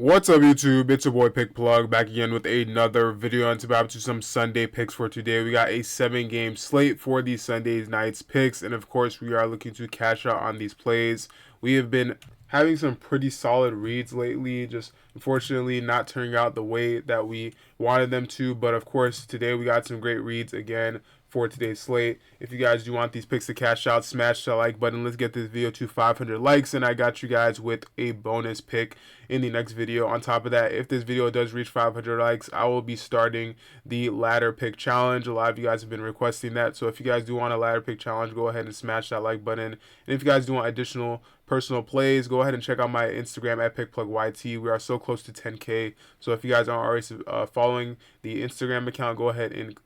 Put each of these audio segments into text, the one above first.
What's up YouTube, it's your boy Pick Plug back again with another video and to some Sunday picks for today. We got a 7-game slate for these Sundays nights picks, and of course we are looking to cash out on these plays. We have been having some pretty solid reads lately, just unfortunately not turning out the way that we wanted them to, but of course today we got some great reads again for today's slate. If you guys do want these picks to cash out, smash the like button. Let's get this video to 500 likes, and I got you guys with a bonus pick in the next video. On top of that, if this video does reach 500 likes, I will be starting the ladder pick challenge. A lot of you guys have been requesting that, so if you guys do want a ladder pick challenge, go ahead and smash that like button. And if you guys do want additional personal plays, go ahead and check out my Instagram at PickPlugYT. We are so close to 10K, so if you guys aren't already following the Instagram account, go ahead and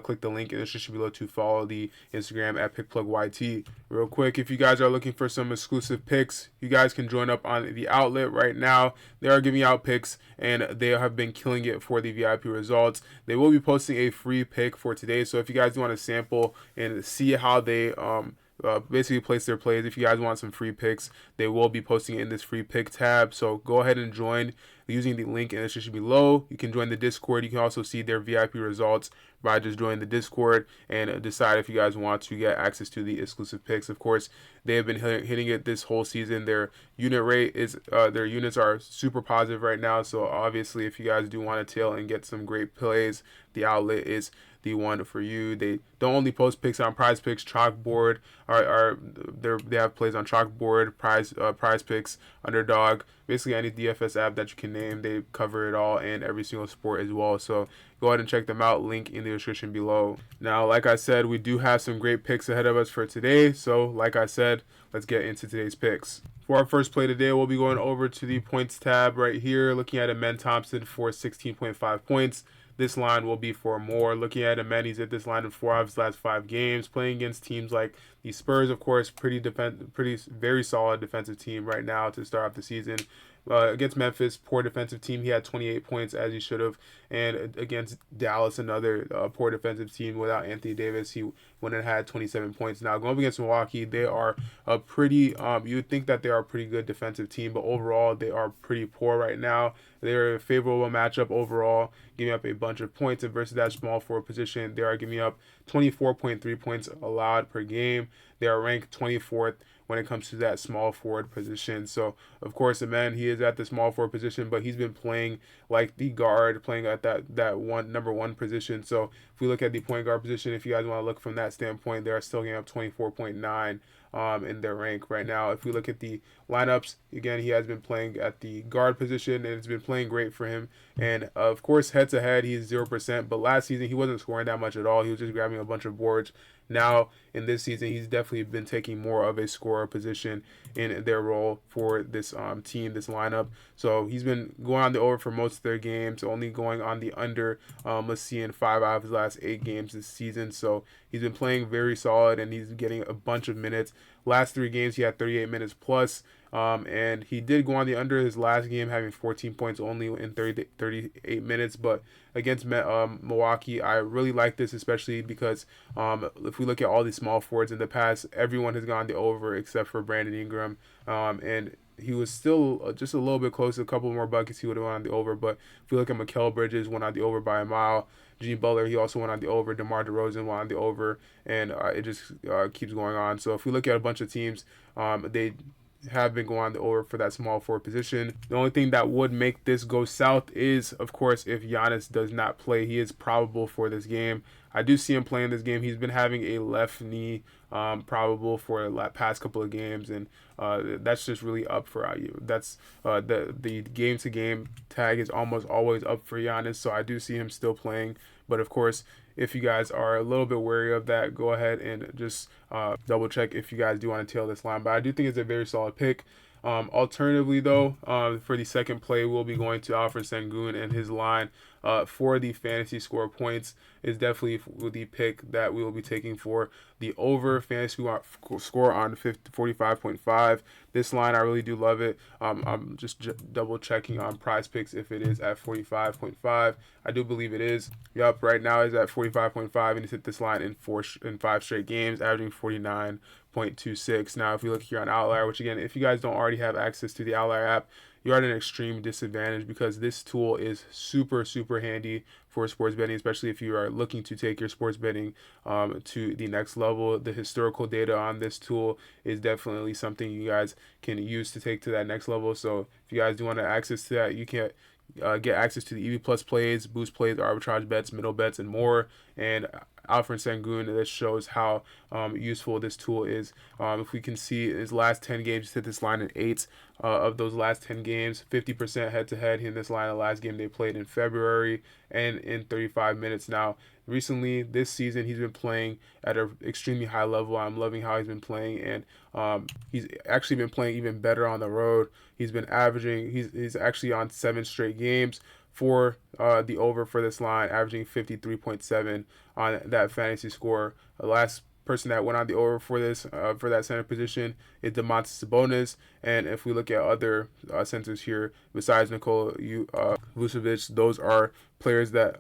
click the link in the description below to follow the Instagram at PickPlugYT. Real quick, if you guys are looking for some exclusive picks, you guys can join up on the outlet right now. They are giving out picks, and they have been killing it for the VIP results. They will be posting a free pick for today, so if you guys want to sample and see how they basically place their plays, if you guys want some free picks, they will be posting it in this free pick tab. So go ahead and join using the link in the description below. You can join the Discord. You can also see their VIP results by just joining the Discord and decide if you guys want to get access to the exclusive picks. Of course, they have been hitting it this whole season. Their unit rate is their units are super positive right now. So obviously, if you guys do want to tail and get some great plays, the outlet is the one for you. They don't only post picks on PrizePicks, Chalkboard. They have plays on Chalkboard, PrizePicks, Underdog, basically any DFS app that you can name. They cover it all and every single sport as well. So go ahead and check them out. Link in the description below. Now, like I said, we do have some great picks ahead of us for today. So like I said, let's get into today's picks. For our first play today, we'll be going over to the points tab right here, looking at Amen Thompson for 16.5 points. This line will be for more. Looking at Amen, he's at this line in 4 of his last 5 games, playing against teams like the Spurs, of course, very solid defensive team right now to start off the season. Against Memphis, poor defensive team, he had 28 points as he should have. And against Dallas, another poor defensive team without Anthony Davis, he went and had 27 points. Now, going up against Milwaukee, they are a pretty, you would think that they are a pretty good defensive team, but overall, they are pretty poor right now. They're a favorable matchup overall, giving up a bunch of points, and versus that small forward position, they are giving up 24.3 points allowed per game. They are ranked 24th when it comes to that small forward position. So, of course, Amen, he is at the small forward position, but he's been playing like the guard, playing at that number one position. So, if we look at the point guard position, if you guys want to look from that standpoint, they are still getting up 24.9 in their rank right now. If we look at the lineups, again, he has been playing at the guard position, and it's been playing great for him. And, of course, head-to-head, he's 0%, but last season, he wasn't scoring that much at all. He was just grabbing a bunch of boards. Now, in this season, he's definitely been taking more of a scorer position in their role for this team, this lineup. So he's been going on the over for most of their games, only going on the under, let's see, in 5 out of his last 8 games this season. So he's been playing very solid, and he's getting a bunch of minutes. Last 3 games, he had 38 minutes plus. And he did go on the under his last game, having 14 points only in 38 minutes. But against Milwaukee, I really like this, especially because if we look at all these small forwards in the past, everyone has gone the over except for Brandon Ingram. And he was still just a little bit close. A couple more buckets, he would have went on the over. But if we look at Mikal Bridges, went on the over by a mile. Jimmy Butler, he also went on the over. DeMar DeRozan went on the over. And it just keeps going on. So if we look at a bunch of teams, they have been going on the over for that small forward position. The only thing that would make this go south is, of course, if Giannis does not play. He is probable for this game. I do see him playing this game. He's been having a left knee probable for the past couple of games, and that's just really up for you. That's the game-to-game tag is almost always up for Giannis, so I do see him still playing. But of course, if you guys are a little bit wary of that, go ahead and just double check if you guys do want to tail this line. But I do think it's a very solid pick. Alternatively, though, for the second play, we'll be going to Alfred Sengun, and his line for the fantasy score points is definitely the pick that we will be taking for the over fantasy score on 45.5. This line, I really do love it. I'm just double checking on PrizePicks if it is at 45.5. I do believe it is. Yup, right now it's at 45.5, and he's hit this line in 5 straight games, averaging 49.26. Now, if we look here on Outlier, which again, if you guys don't already have access to the Outlier app, you're at an extreme disadvantage, because this tool is super handy for sports betting, especially if you are looking to take your sports betting to the next level. The historical data on this tool is definitely something you guys can use to take to that next level. So if you guys do want to access to that, you can get access to the EV Plus plays, boost plays, arbitrage bets, middle bets, and more. And Alfred Sengun, this shows how useful this tool is. If we can see his last 10 games, he's hit this line in 8 of those last 10 games, 50% head-to-head. He hit this line the last game they played in February and in 35 minutes. Now, recently, this season, he's been playing at an extremely high level. I'm loving how he's been playing, and he's actually been playing even better on the road. He's been averaging, he's actually on 7 straight games for the over for this line, averaging 53.7 on that fantasy score. The last person that went on the over for this for that center position is Domantas Sabonis. And if we look at other centers here besides Nikola Vucevic, those are players that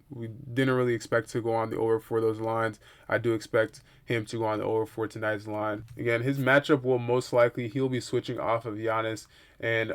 we didn't really expect to go on the over for those lines. I do expect him to go on the over for tonight's line. Again, his matchup will most likely, he'll be switching off of Giannis and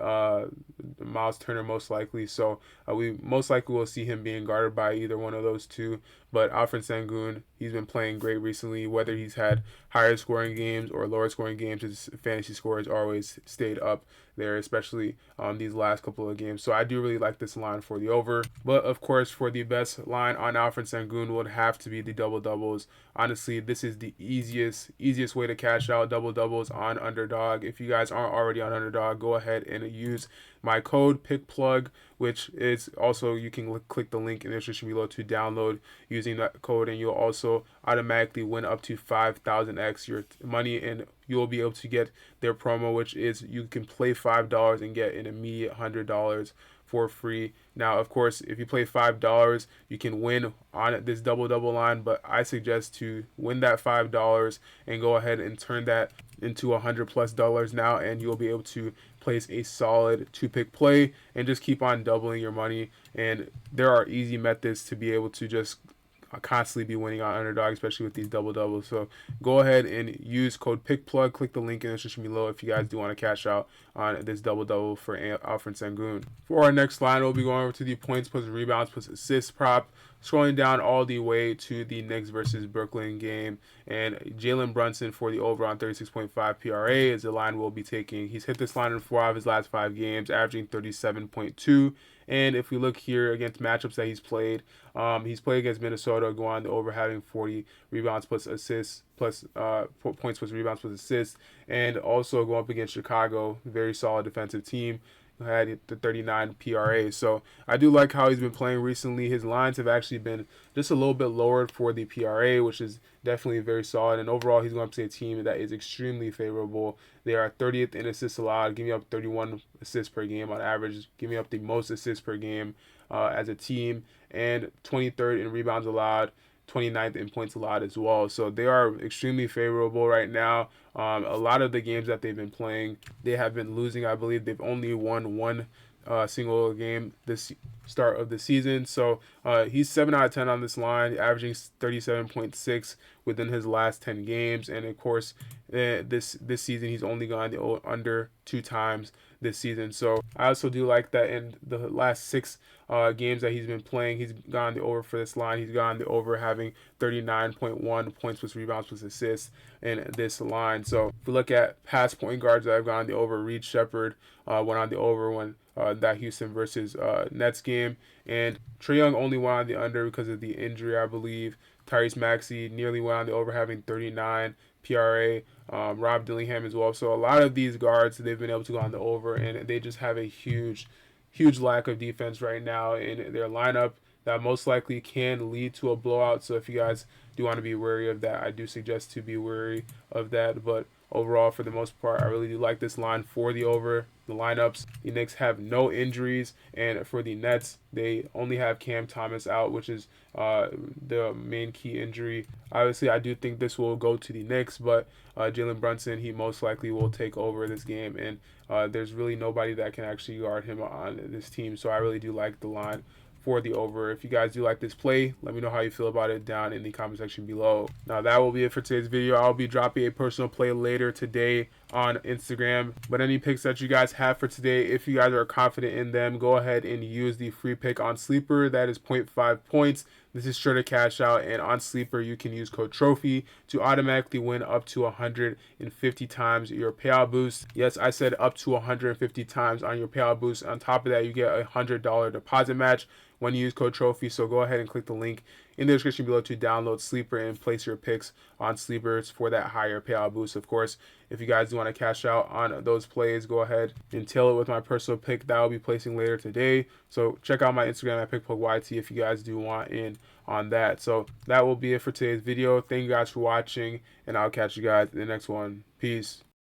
Miles Turner most likely. So we most likely will see him being guarded by either one of those two. But Alfred Sengun, he's been playing great recently. Whether he's had higher scoring games or lower scoring games, his fantasy score has always stayed up there, especially these last couple of games. So I do really like this line for the over. But of course, for the best line on Alfred Sengun would have to be the double doubles. Honestly, this is the easiest way to cash out double doubles on Underdog. If you guys aren't already on Underdog, go ahead and use my code PICKPLUG, which is also, you can click the link in the description below to download using that code, and you'll also automatically win up to 5,000x your money, and you'll be able to get their promo, which is you can play $5 and get an immediate $100 for free. Now, of course, if you play $5, you can win on this double line, but I suggest to win that $5 and go ahead and turn that into $100+ now, and you'll be able to place a solid 2-pick play and just keep on doubling your money. And there are easy methods to be able to just constantly be winning on Underdog, especially with these double doubles. So go ahead and use code PICKPLUG. Click the link in the description below if you guys do want to cash out on this double double for Alfred Sengun. For our next line, we'll be going over to the points plus rebounds plus assists prop. Scrolling down all the way to the Knicks versus Brooklyn game, and Jalen Brunson for the over on 36.5 PRA is the line we'll be taking. He's hit this line in 4 of his last 5 games, averaging 37.2. And if we look here against matchups that he's played against Minnesota, going on the over, having 40 rebounds plus assists, plus points plus rebounds plus assists, and also going up against Chicago, very solid defensive team, had the 39 PRA. So I do like how he's been playing recently. His lines have actually been just a little bit lowered for the PRA, which is definitely very solid. And overall, he's going up to a team that is extremely favorable. They are 30th in assists allowed, giving up 31 assists per game on average, giving up the most assists per game as a team, and 23rd in rebounds allowed, 29th in points allowed as well. So they are extremely favorable right now. A lot of the games that they've been playing, they have been losing. I believe they've only won one single game this start of the season. So he's 7 out of 10 on this line, averaging 37.6 within his last 10 games. And of course, this season he's only gone the under 2 times this season. So I also do like that in the last 6 games that he's been playing, he's gone the over for this line. He's gone the over, having 39.1 points plus rebounds plus assists in this line. So if we look at past point guards that have gone the over, Reed Shepherd went on the over when that Houston versus Nets game, and Trae Young only went on the under because of the injury, I believe. Tyrese Maxey nearly went on the over, having 39 PRA. Rob Dillingham as well. So a lot of these guards, they've been able to go on the over, and they just have a huge lack of defense right now in their lineup that most likely can lead to a blowout. So if you guys do want to be wary of that, I do suggest to be wary of that. But overall, for the most part, I really do like this line for the over. The lineups, the Knicks have no injuries, and for the Nets, they only have Cam Thomas out, which is the main key injury. Obviously, I do think this will go to the Knicks, but Jalen Brunson, he most likely will take over this game, and there's really nobody that can actually guard him on this team. So I really do like the line for the over. If you guys do like this play, let me know how you feel about it down in the comment section below. Now that will be it for today's video. I'll be dropping a personal play later today on Instagram, but any picks that you guys have for today, if you guys are confident in them, go ahead and use the free pick on Sleeper. That is 0.5 points. This is sure to cash out, and on Sleeper you can use code TROPHY to automatically win up to 150 times your payout boost. Yes, I said up to 150 times on your payout boost. On top of that, you get a $100 deposit match when you use code TROPHY. So go ahead and click the link in the description below to download Sleeper and place your picks on Sleepers for that higher payout boost. Of course, if you guys do want to cash out on those plays, go ahead and tail it with my personal pick that I'll be placing later today. So check out my Instagram at PickPlugYT if you guys do want in on that. So that will be it for today's video. Thank you guys for watching, and I'll catch you guys in the next one. Peace.